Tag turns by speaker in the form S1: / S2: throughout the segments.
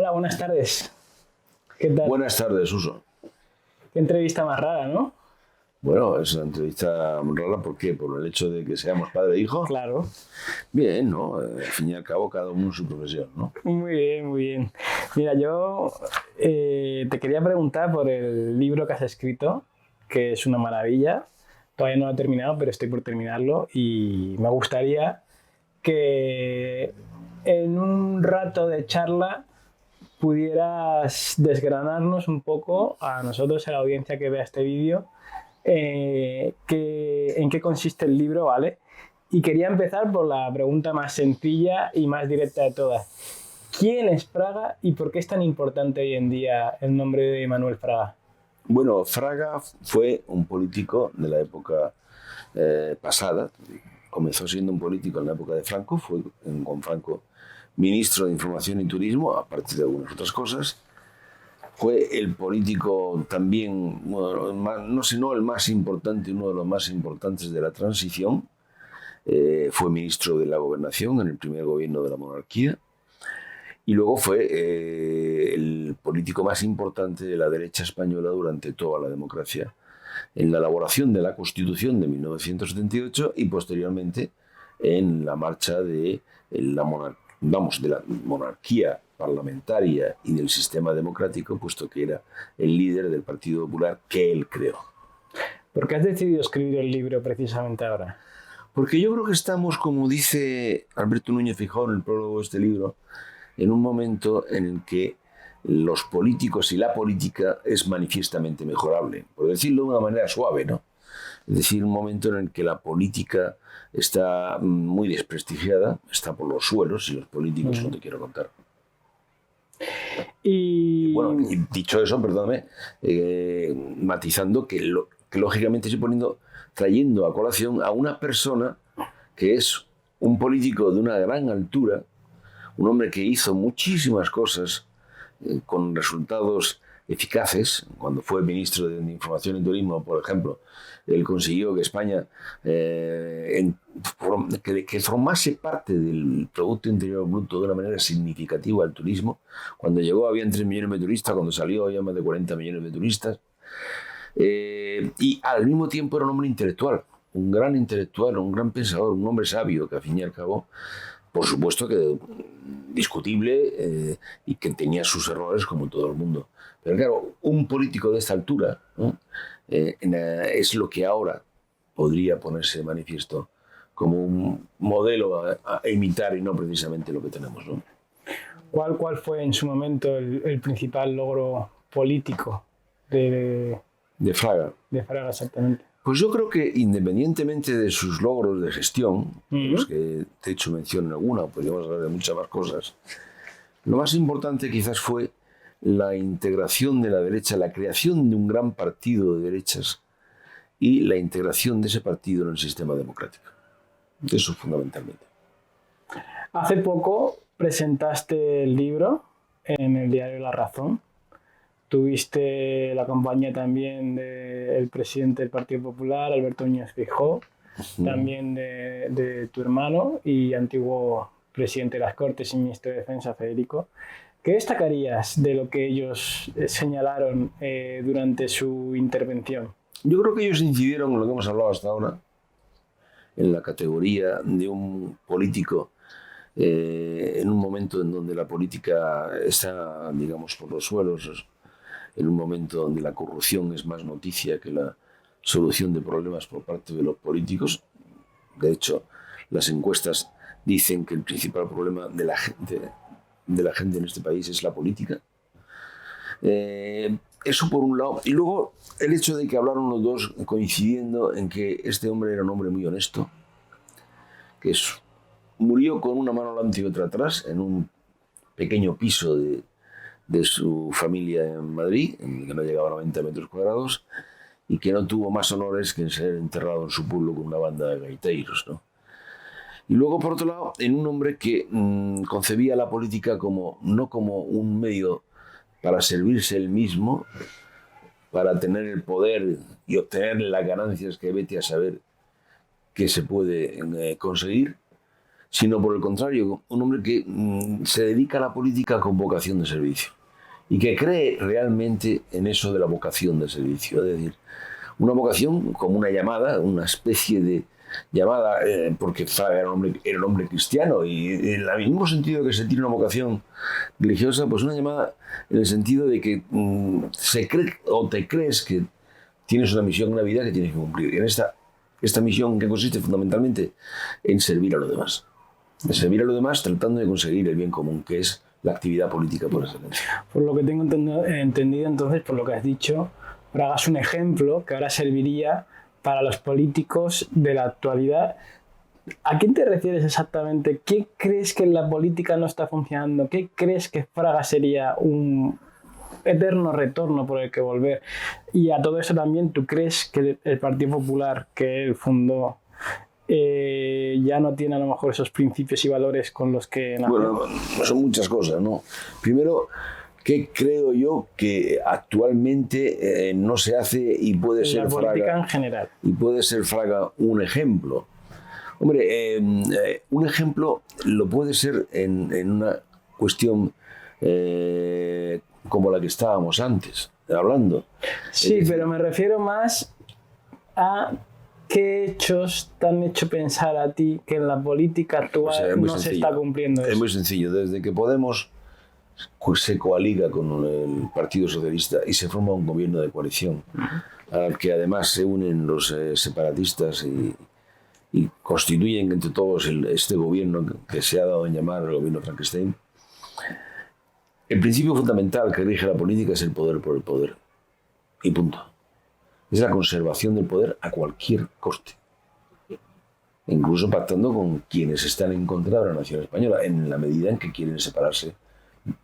S1: Hola, buenas tardes. ¿Qué tal?
S2: Buenas tardes, Suso.
S1: Qué entrevista más rara, ¿no?
S2: Bueno, es una entrevista muy rara, ¿por qué? Por el hecho de que seamos padre e hijo.
S1: Claro.
S2: Bien, ¿no? Al fin y al cabo, cada uno en su profesión, ¿no?
S1: Muy bien, muy bien. Mira, yo te quería preguntar por el libro que has escrito, que es una maravilla. Todavía no lo he terminado, pero estoy por terminarlo y me gustaría que en un rato de charla pudieras desgranarnos un poco a nosotros, a la audiencia que vea este vídeo, en qué consiste el libro, ¿vale? Y quería empezar por la pregunta más sencilla y más directa de todas. ¿Quién es Fraga y por qué es tan importante hoy en día el nombre de Manuel Fraga?
S2: Bueno, Fraga fue un político de la época pasada. Comenzó siendo un político en la época de Franco, fue con Franco ministro de Información y Turismo, aparte de algunas otras cosas. Fue el político también, bueno, no sé, no el más importante, uno de los más importantes de la transición. Fue ministro de la Gobernación en el primer gobierno de la monarquía. Y luego fue el político más importante de la derecha española durante toda la democracia, en la elaboración de la Constitución de 1978 y posteriormente en la marcha de la monarquía parlamentaria y del sistema democrático, puesto que era el líder del Partido Popular que él creó.
S1: ¿Por qué has decidido escribir el libro precisamente ahora?
S2: Porque yo creo que estamos, como dice Alberto Núñez Feijóo en el prólogo de este libro, en un momento en el que los políticos y la política es manifiestamente mejorable, por decirlo de una manera suave, ¿no? Es decir, un momento en el que la política está muy desprestigiada, está por los suelos, y los políticos no te quiero contar.
S1: Y
S2: bueno, dicho eso, perdóname, matizando que lógicamente estoy trayendo a colación a una persona que es un político de una gran altura, un hombre que hizo muchísimas cosas con resultados eficaces. Cuando fue ministro de Información y Turismo, por ejemplo, él consiguió que España que formase parte del Producto Interior Bruto de una manera significativa al turismo. Cuando llegó habían 3 millones de turistas, cuando salió había más de 40 millones de turistas. Y al mismo tiempo era un hombre intelectual, un gran intelectual, un gran pensador, un hombre sabio que al fin y al cabo, por supuesto que discutible y que tenía sus errores como todo el mundo. Pero claro, un político de esta altura, ¿no? Es lo que ahora podría ponerse de manifiesto como un modelo a imitar y no precisamente lo que tenemos, ¿no?
S1: ¿Cuál fue en su momento el principal logro político de
S2: Fraga?
S1: De Fraga, exactamente.
S2: Pues yo creo que independientemente de sus logros de gestión, los que te he hecho mención en alguna, podríamos hablar de muchas más cosas, lo más importante quizás fue la integración de la derecha, la creación de un gran partido de derechas y la integración de ese partido en el sistema democrático. Eso fundamentalmente.
S1: Hace poco presentaste el libro en el diario La Razón. Tuviste la compañía también del presidente del Partido Popular, Alberto Núñez Feijóo, también de tu hermano y antiguo presidente de las Cortes y ministro de Defensa, Federico. ¿Qué destacarías de lo que ellos señalaron durante su intervención?
S2: Yo creo que ellos incidieron en lo que hemos hablado hasta ahora, en la categoría de un político en un momento en donde la política está, digamos, por los suelos, en un momento donde la corrupción es más noticia que la solución de problemas por parte de los políticos. De hecho, las encuestas dicen que el principal problema de la gente en este país es la política. Eso por un lado. Y luego el hecho de que hablaron los dos coincidiendo en que este hombre era un hombre muy honesto, que murió con una mano delante y otra atrás en un pequeño piso de su familia en Madrid, que no llegaba a 90 metros cuadrados, y que no tuvo más honores que en ser enterrado en su pueblo con una banda de gaiteiros, ¿no? Y luego, por otro lado, en un hombre que concebía la política no como un medio para servirse él mismo, para tener el poder y obtener las ganancias que vete a saber que se puede conseguir, sino por el contrario, un hombre que se dedica a la política con vocación de servicio y que cree realmente en eso de la vocación de servicio, es decir, una vocación como una llamada, una especie de llamada, porque Fraga era un hombre cristiano y en el mismo sentido que se tiene una vocación religiosa, pues una llamada en el sentido de que se cree o te crees que tienes una misión, una vida que tienes que cumplir. Y en esta misión que consiste fundamentalmente en servir a los demás. En servir a los demás tratando de conseguir el bien común, que es la actividad política por excelencia.
S1: Por lo que tengo entendido entonces, por lo que has dicho, Fraga es un ejemplo que ahora serviría para los políticos de la actualidad. ¿A quién te refieres exactamente? ¿Qué crees que en la política no está funcionando? ¿Qué crees que Fraga sería un eterno retorno por el que volver? Y a todo eso también, ¿tú crees que el Partido Popular que él fundó ya no tiene a lo mejor esos principios y valores con los que nació?
S2: Bueno, son muchas cosas, ¿no? Primero, que creo yo que actualmente no se hace y puede ser
S1: la política en general.
S2: Y puede ser Fraga un ejemplo. Hombre, un ejemplo lo puede ser en una cuestión como la que estábamos antes hablando.
S1: Sí, pero me refiero más a qué hechos te han hecho pensar a ti que en la política actual no se está cumpliendo eso.
S2: Es muy sencillo. Desde que Podemos se coaliga con el Partido Socialista y se forma un gobierno de coalición, al que además se unen los separatistas y constituyen entre todos este gobierno que se ha dado en llamar el gobierno Frankenstein. El principio fundamental que rige la política es el poder por el poder. Y punto. Es la conservación del poder a cualquier coste. Incluso pactando con quienes están en contra de la nación española, en la medida en que quieren separarse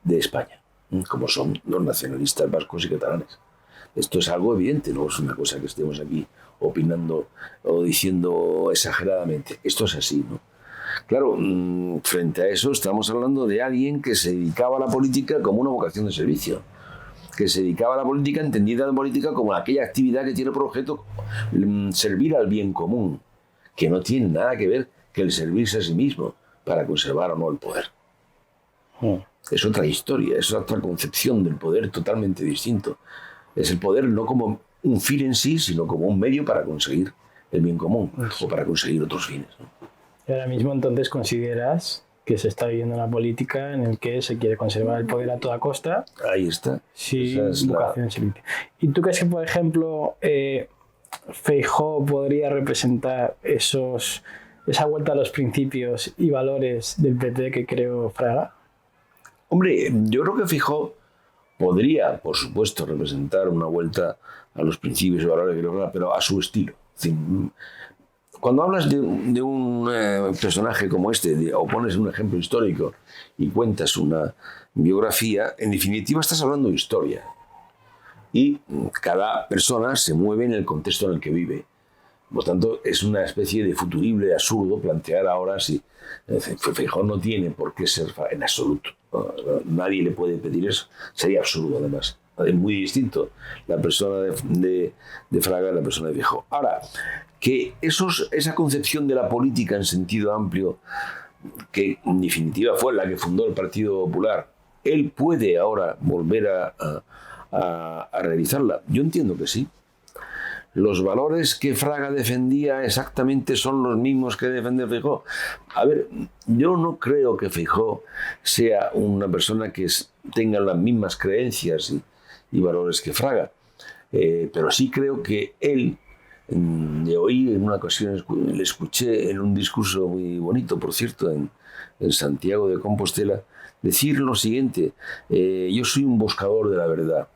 S2: de España, como son los nacionalistas vascos y catalanes. Esto es algo evidente, no es una cosa que estemos aquí opinando o diciendo exageradamente. Esto es así, ¿no? Claro, frente a eso estamos hablando de alguien que se dedicaba a la política como una vocación de servicio, que se dedicaba a la política, entendida la política como aquella actividad que tiene por objeto servir al bien común, que no tiene nada que ver que el servirse a sí mismo para conservar o no el poder. Es otra historia, es otra concepción del poder totalmente distinto. Es el poder no como un fin en sí, sino como un medio para conseguir el bien común o para conseguir otros fines, ¿no?
S1: Y ahora mismo entonces consideras que se está viviendo una política en la que se quiere conservar el poder a toda costa.
S2: Ahí está.
S1: Sí, vocación servicio. ¿Y tú crees que, por ejemplo, Feijóo podría representar esa vuelta a los principios y valores del PP que creó Fraga?
S2: Hombre, yo creo que Feijóo podría, por supuesto, representar una vuelta a los principios y valores que logra, pero a su estilo. Es decir, cuando hablas de un personaje como este, o pones un ejemplo histórico y cuentas una biografía, en definitiva estás hablando de historia. Y cada persona se mueve en el contexto en el que vive. Por tanto, es una especie de futurible absurdo plantear ahora si Feijóo no tiene por qué ser en absoluto. Nadie le puede pedir eso. Sería absurdo, además. Es muy distinto la persona de Fraga de la persona de Feijóo. Ahora, que esa concepción de la política en sentido amplio, que en definitiva fue la que fundó el Partido Popular, él puede ahora volver a realizarla. Yo entiendo que sí. Los valores que Fraga defendía exactamente son los mismos que defiende Feijóo. A ver, yo no creo que Feijóo sea una persona que tenga las mismas creencias y valores que Fraga, pero sí creo que él, de oí en una ocasión, le escuché en un discurso muy bonito, por cierto, en Santiago de Compostela, decir lo siguiente: yo soy un buscador de la verdad.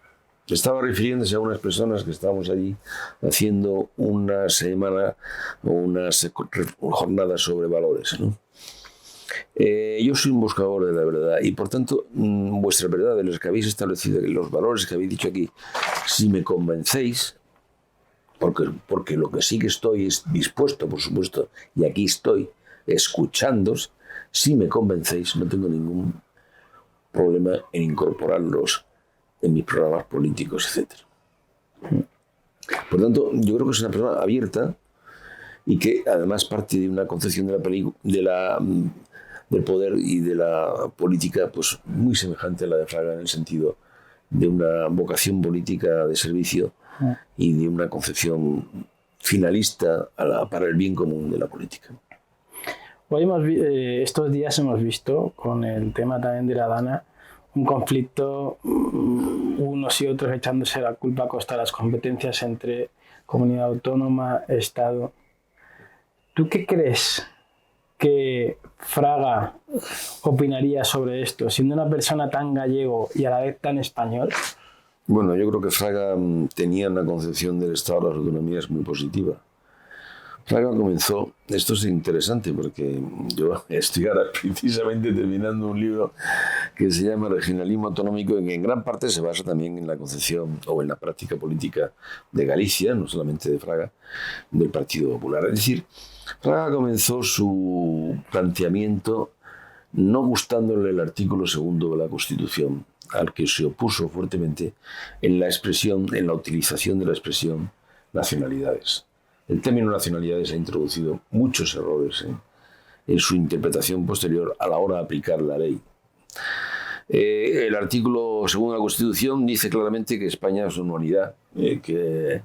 S2: Estaba refiriéndose a unas personas que estábamos allí haciendo una semana o unas jornadas sobre valores, ¿no? Yo soy un buscador de la verdad y por tanto vuestra verdad, de los que habéis establecido, los valores que habéis dicho aquí, si me convencéis, porque lo que sí que estoy es dispuesto, por supuesto, y aquí estoy escuchándoos, si me convencéis, no tengo ningún problema en incorporarlos en mis programas políticos, etc. Por tanto, yo creo que es una persona abierta y que además parte de una concepción del poder y de la política pues muy semejante a la de Fraga, en el sentido de una vocación política de servicio y de una concepción finalista para el bien común de la política.
S1: Hoy estos días hemos visto, con el tema también de la Dana, un conflicto, unos y otros echándose la culpa a costa de las competencias entre comunidad autónoma, Estado. ¿Tú qué crees que Fraga opinaría sobre esto, siendo una persona tan gallego y a la vez tan español?
S2: Bueno, yo creo que Fraga tenía una concepción del Estado de las autonomías muy positiva. Fraga comenzó, esto es interesante porque yo estoy ahora precisamente terminando un libro que se llama Regionalismo Autonómico, y que en gran parte se basa también en la concepción o en la práctica política de Galicia, no solamente de Fraga, del Partido Popular. Es decir, Fraga comenzó su planteamiento no gustándole el artículo 2 de la Constitución, al que se opuso fuertemente en la utilización de la expresión nacionalidades. El término nacionalidades ha introducido muchos errores en su interpretación posterior a la hora de aplicar la ley. El artículo 2 de la Constitución dice claramente que España es una unidad, que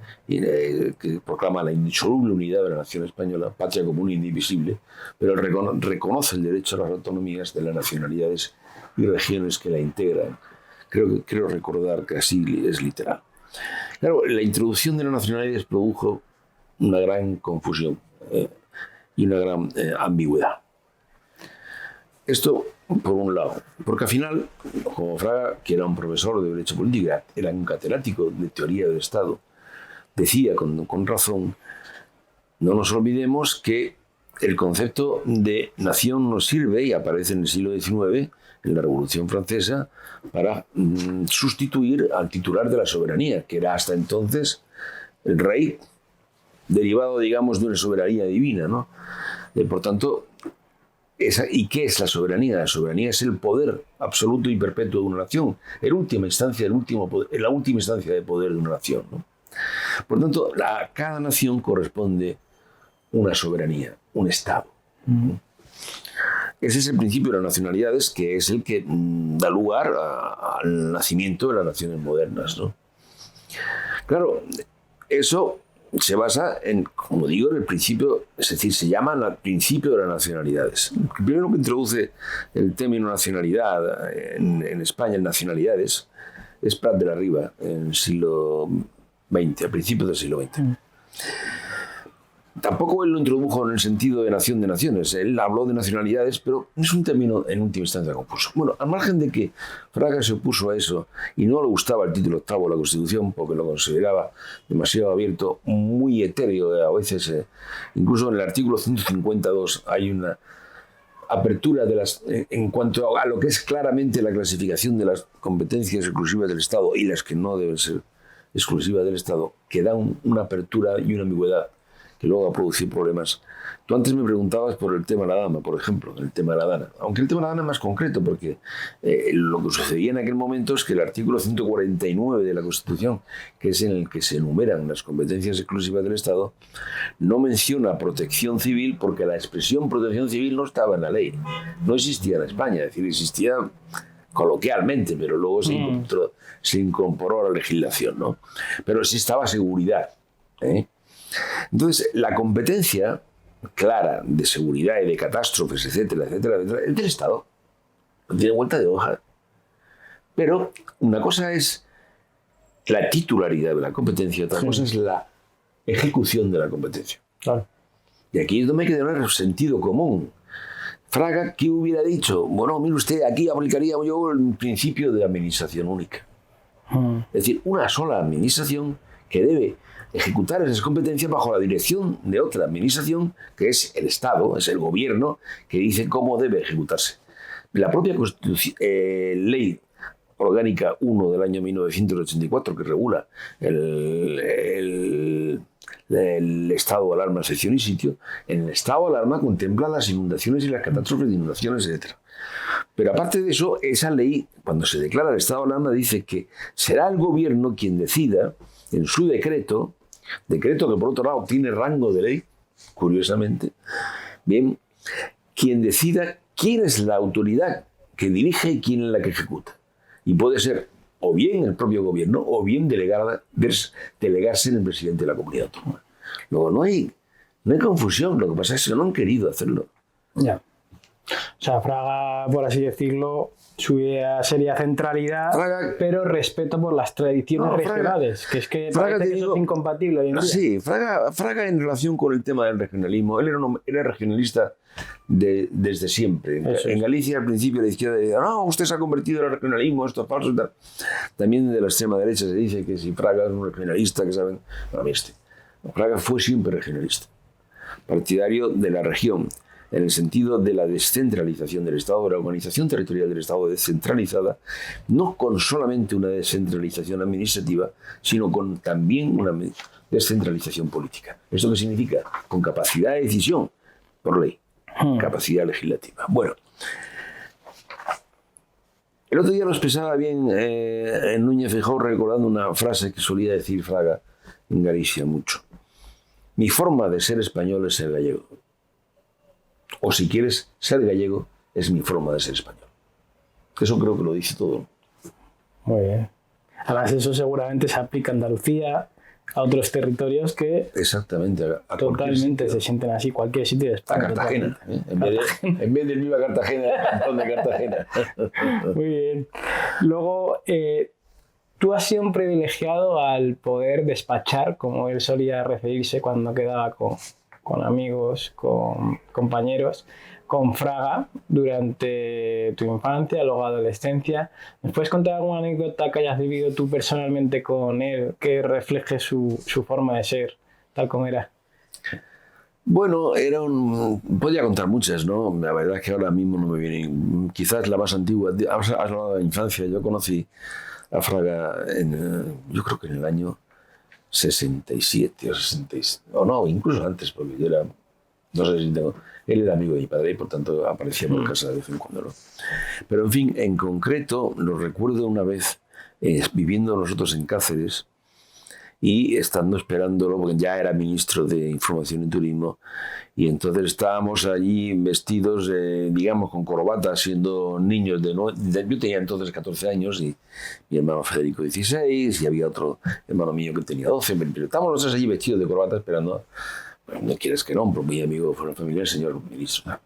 S2: proclama la indisoluble unidad de la nación española, patria común e indivisible, pero reconoce el derecho a las autonomías de las nacionalidades y regiones que la integran. Creo recordar que así es literal. Claro, la introducción de las nacionalidades produjo una gran confusión y una gran ambigüedad. Esto por un lado, porque al final, como Fraga, que era un profesor de Derecho Político, era un catedrático de Teoría del Estado, decía con razón, no nos olvidemos que el concepto de nación nos sirve, y aparece en el siglo XIX, en la Revolución Francesa, para sustituir al titular de la soberanía, que era hasta entonces el rey, derivado, digamos, de una soberanía divina, ¿no? Por tanto, ¿y qué es la soberanía? La soberanía es el poder absoluto y perpetuo de una nación, en última instancia, la última instancia de poder de una nación, ¿no? Por tanto, a cada nación corresponde una soberanía, un Estado. Ese es el principio de las nacionalidades, que es el que da lugar al nacimiento de las naciones modernas, ¿no? Claro, eso se basa en, como digo, en el principio, es decir, se llama el principio de las nacionalidades. El primero que introduce el término nacionalidad en España, en nacionalidades, es Prat de la Riba, en el siglo XX, a principios del siglo XX. Tampoco él lo introdujo en el sentido de nación de naciones. Él habló de nacionalidades, pero es un término en última instancia confuso. Bueno, al margen de que Fraga se opuso a eso y no le gustaba el título 8 de la Constitución porque lo consideraba demasiado abierto, muy etéreo a veces. Incluso en el artículo 152 hay una apertura en cuanto a lo que es claramente la clasificación de las competencias exclusivas del Estado y las que no deben ser exclusivas del Estado, que da una apertura y una ambigüedad que luego va a producir problemas. Tú antes me preguntabas por el tema de la dama, por ejemplo, el tema de la Dana. Aunque el tema de la Dana es más concreto, porque lo que sucedía en aquel momento es que el artículo 149 de la Constitución, que es en el que se enumeran las competencias exclusivas del Estado, no menciona protección civil, porque la expresión protección civil no estaba en la ley. No existía en España, es decir, existía coloquialmente, pero luego se incorporó a la legislación, ¿no? Pero sí estaba seguridad, ¿eh? Entonces, la competencia clara de seguridad y de catástrofes, etcétera, etcétera, etcétera, es del Estado. No tiene vuelta de hoja. Pero una cosa es la titularidad de la competencia, otra cosa es la ejecución de la competencia.
S1: Claro. Y
S2: aquí es donde hay que tener sentido común. Fraga, ¿qué hubiera dicho? Bueno, mire usted, aquí aplicaría yo el principio de administración única. Es decir, una sola administración que debe ejecutar esas competencias bajo la dirección de otra administración, que es el Estado, es el gobierno, que dice cómo debe ejecutarse. La propia Ley Orgánica 1 del año 1984, que regula el estado de alarma, sección y sitio, en el estado de alarma contempla las inundaciones y las catástrofes de inundaciones, etc. Pero aparte de eso, esa ley, cuando se declara el estado de alarma, dice que será el gobierno quien decida en su decreto que por otro lado tiene rango de ley, curiosamente, bien, quien decida quién es la autoridad que dirige y quién es la que ejecuta. Y puede ser o bien el propio gobierno o bien delegarse en el presidente de la comunidad autónoma. Luego no hay confusión, lo que pasa es que no han querido hacerlo.
S1: Ya. O sea, Fraga, por así decirlo, su idea sería centralidad, pero respeto por las tradiciones regionales, que es que
S2: Fraga,
S1: parece que eso es incompatible hoy en día.
S2: Sí, Fraga en relación con el tema del regionalismo, él era regionalista desde siempre. En Galicia, al principio, la izquierda decía, no, usted se ha convertido en el regionalismo, esto es falso. Tal. También de la extrema derecha se dice que si Fraga es un regionalista, que saben, Fraga fue siempre regionalista, partidario de la región, en el sentido de la descentralización del Estado, de la organización territorial del Estado descentralizada, no con solamente una descentralización administrativa, sino con también una descentralización política. ¿Esto qué significa? Con capacidad de decisión, por ley, capacidad legislativa. Bueno, el otro día lo expresaba bien en Núñez Feijóo recordando una frase que solía decir Fraga en Galicia mucho. Mi forma de ser español es ser gallego. O si quieres ser gallego, es mi forma de ser español. Eso creo que lo dice todo.
S1: Muy bien. Además, eso seguramente se aplica a Andalucía, a otros territorios que
S2: exactamente
S1: totalmente se sienten así, cualquier sitio de España.
S2: A Cartagena, en vez del Viva Cartagena, el cantón de Cartagena.
S1: Muy bien. Luego, tú has sido un privilegiado al poder despachar, como él solía referirse cuando quedaba con amigos, con compañeros, con Fraga durante tu infancia, luego adolescencia. ¿Nos puedes contar alguna anécdota que hayas vivido tú personalmente con él que refleje su forma de ser, tal como era?
S2: Bueno, podía contar muchas, ¿no? La verdad es que ahora mismo no me viene. Quizás la más antigua. Has hablado de la infancia. Yo conocí a Fraga yo creo que en el año 67 o 66, o no, incluso antes, porque yo era, no sé si tengo, él era amigo de mi padre y por tanto aparecía por casa de vez en cuando, ¿no? Pero en fin, en concreto, lo recuerdo una vez viviendo nosotros en Cáceres y estando esperándolo, porque ya era ministro de Información y Turismo, y entonces estábamos allí vestidos, digamos, con corbata, siendo niños yo tenía entonces 14 años y mi hermano Federico 16 y había otro hermano mío que tenía 12, pero estábamos los tres allí vestidos de corbata esperando, bueno, no quieres que no, porque mi amigo fue una familia del señor ministro.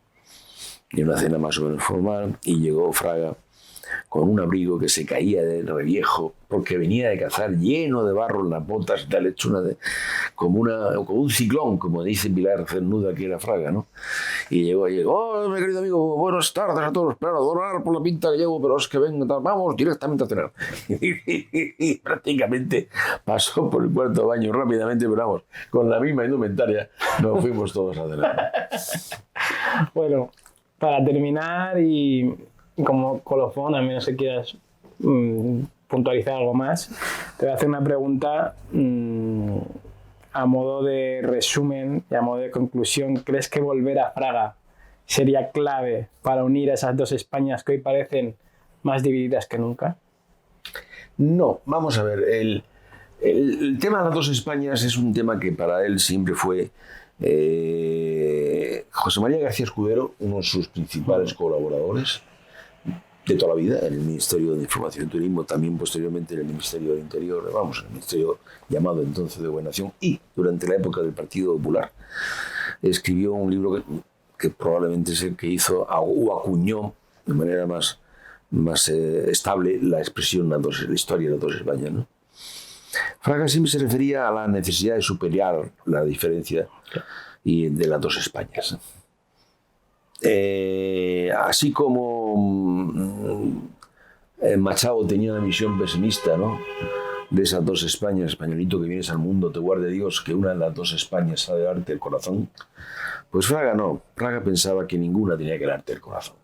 S2: Y una cena más o menos formal y llegó Fraga con un abrigo que se caía de reviejo porque venía de cazar lleno de barro en las botas y tal, hecho como un ciclón, como dice Pilar Cernuda, que era Fraga, ¿no? Y llegó, oh, mi querido amigo, buenas tardes a todos, perdonar por la pinta que llevo, pero es que vengo, vamos directamente a cenar. Y prácticamente pasó por el cuarto baño rápidamente, pero vamos, con la misma indumentaria nos fuimos todos a cenar.
S1: Bueno, para terminar y como colofón, a menos que quieras puntualizar algo más, te voy a hacer una pregunta a modo de resumen y a modo de conclusión. ¿Crees que volver a Fraga sería clave para unir a esas dos Españas que hoy parecen más divididas que nunca?
S2: No, vamos a ver, el tema de las dos Españas es un tema que para él siempre fue José María García Escudero, uno de sus principales colaboradores de toda la vida, en el Ministerio de Información y Turismo, también posteriormente en el Ministerio del Interior, en el Ministerio llamado entonces de Gobernación, y durante la época del Partido Popular escribió un libro que probablemente es el que hizo o acuñó de manera más estable la expresión la historia de las dos Españas, ¿no? Fraga siempre se refería a la necesidad de superar la diferencia y de las dos Españas. Así como Machado tenía una visión pesimista, ¿no?, de esas dos Españas, españolito que vienes al mundo, te guarde Dios, que una de las dos Españas ha de darte el corazón, pues Fraga no. Fraga pensaba que ninguna tenía que darte el corazón,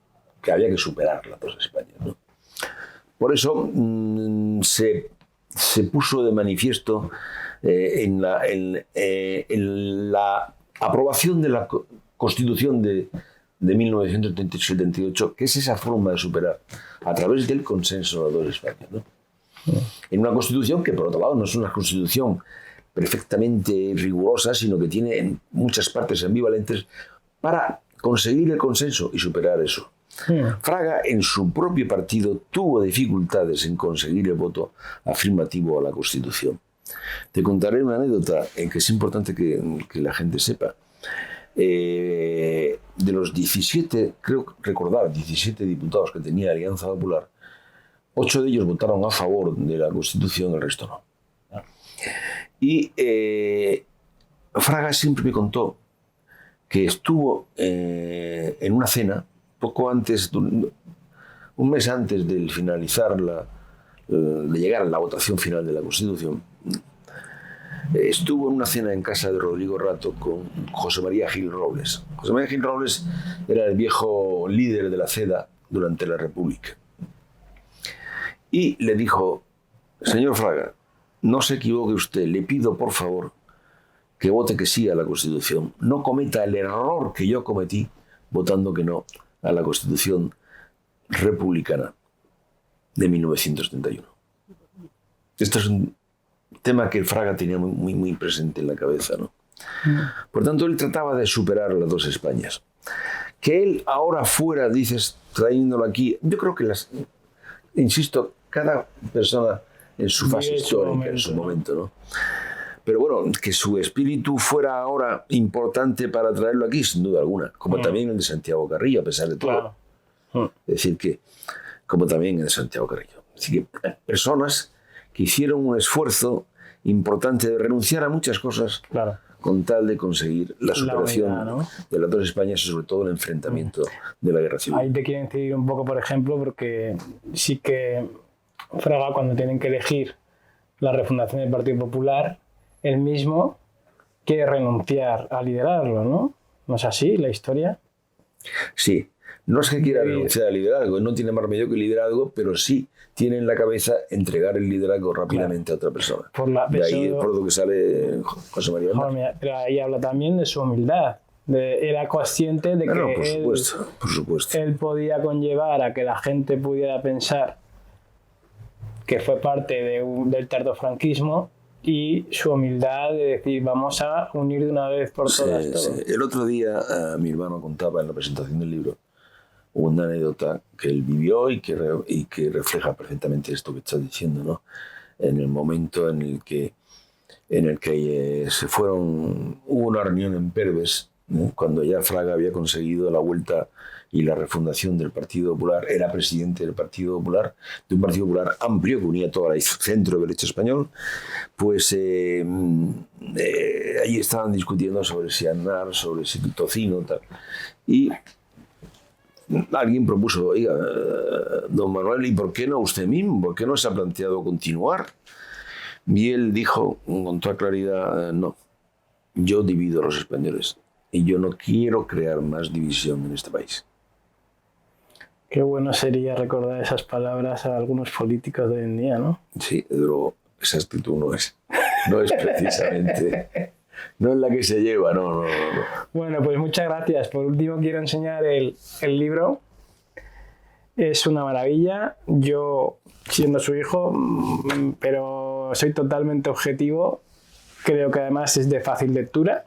S2: que había que superar las dos Españas, ¿no? Por eso se puso de manifiesto en la aprobación de la Constitución de 1978, que es esa forma de superar a través del consenso de las dos Españas, ¿no? En una Constitución que, por otro lado, no es una Constitución perfectamente rigurosa, sino que tiene en muchas partes ambivalentes para conseguir el consenso y superar eso. Fraga, en su propio partido, tuvo dificultades en conseguir el voto afirmativo a la Constitución. Te contaré una anécdota en que es importante que la gente sepa. De los 17, creo recordar, 17 diputados que tenía Alianza Popular, 8 de ellos votaron a favor de la Constitución, el resto no. Y Fraga siempre me contó que estuvo en una cena poco antes, un mes antes de finalizar de llegar a la votación final de la Constitución. Estuvo en una cena en casa de Rodrigo Rato con José María Gil Robles. José María Gil Robles era el viejo líder de la CEDA durante la República. Y le dijo: señor Fraga, no se equivoque usted, le pido por favor que vote que sí a la Constitución. No cometa el error que yo cometí votando que no a la Constitución republicana de 1931. Esto es un tema que Fraga tenía muy presente en la cabeza, ¿no? Por tanto, él trataba de superar las dos Españas. Que él ahora fuera, dices, trayéndolo aquí, yo creo que insisto, cada persona en su fase histórica, en su momento, ¿no? Pero bueno, que su espíritu fuera ahora importante para traerlo aquí, sin duda alguna, como también el de Santiago Carrillo, a pesar de todo. Claro. Es decir, que como también el de Santiago Carrillo. Así que personas que hicieron un esfuerzo importante de renunciar a muchas cosas, claro, con tal de conseguir la superación de las dos Españas y sobre todo el enfrentamiento de la guerra civil.
S1: Ahí te quiero incidir un poco, por ejemplo, porque sí que Fraga, cuando tienen que elegir la refundación del Partido Popular, él mismo quiere renunciar a liderarlo, ¿no? ¿No es así la historia?
S2: Sí. No es que quiera renunciar al liderazgo, no tiene más remedio que el liderazgo, pero sí tiene en la cabeza entregar el liderazgo rápidamente a otra persona. De ahí es por lo que sale José María Aznar.
S1: Pero ahí habla también de su humildad. Era consciente de que
S2: por supuesto.
S1: Él podía conllevar a que la gente pudiera pensar que fue parte del tardofranquismo, y su humildad de decir, vamos a unir de una vez por todas todo.
S2: Sí. El otro día mi hermano contaba en la presentación del libro una anécdota que él vivió y que refleja perfectamente esto que estás diciendo, ¿no? En el momento en el que se fueron, hubo una reunión en Perves, ¿no? Cuando ya Fraga había conseguido la vuelta y la refundación del Partido Popular, era presidente del Partido Popular, de un Partido Popular amplio que unía toda la centro derecha español, pues ahí estaban discutiendo sobre si Aznar, sobre si Tocino, tal. Y alguien propuso: oiga, don Manuel, ¿y por qué no usted mismo? ¿Por qué no se ha planteado continuar? Y él dijo con toda claridad: no, yo divido a los españoles y yo no quiero crear más división en este país.
S1: Qué bueno sería recordar esas palabras a algunos políticos de hoy en día, ¿no?
S2: Sí, pero esa actitud no es precisamente, no es la que se lleva, no.
S1: Bueno, pues muchas gracias. Por último, quiero enseñar el libro. Es una maravilla. Yo, siendo su hijo, pero soy totalmente objetivo, creo que además es de fácil lectura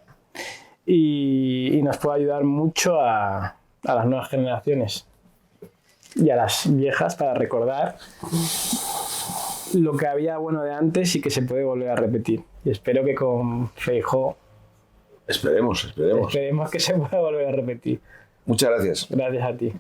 S1: y nos puede ayudar mucho a las nuevas generaciones y a las viejas para recordar lo que había bueno de antes y que se puede volver a repetir. Y espero que con Feijóo
S2: Esperemos
S1: que se pueda volver a repetir.
S2: Muchas gracias.
S1: Gracias a ti.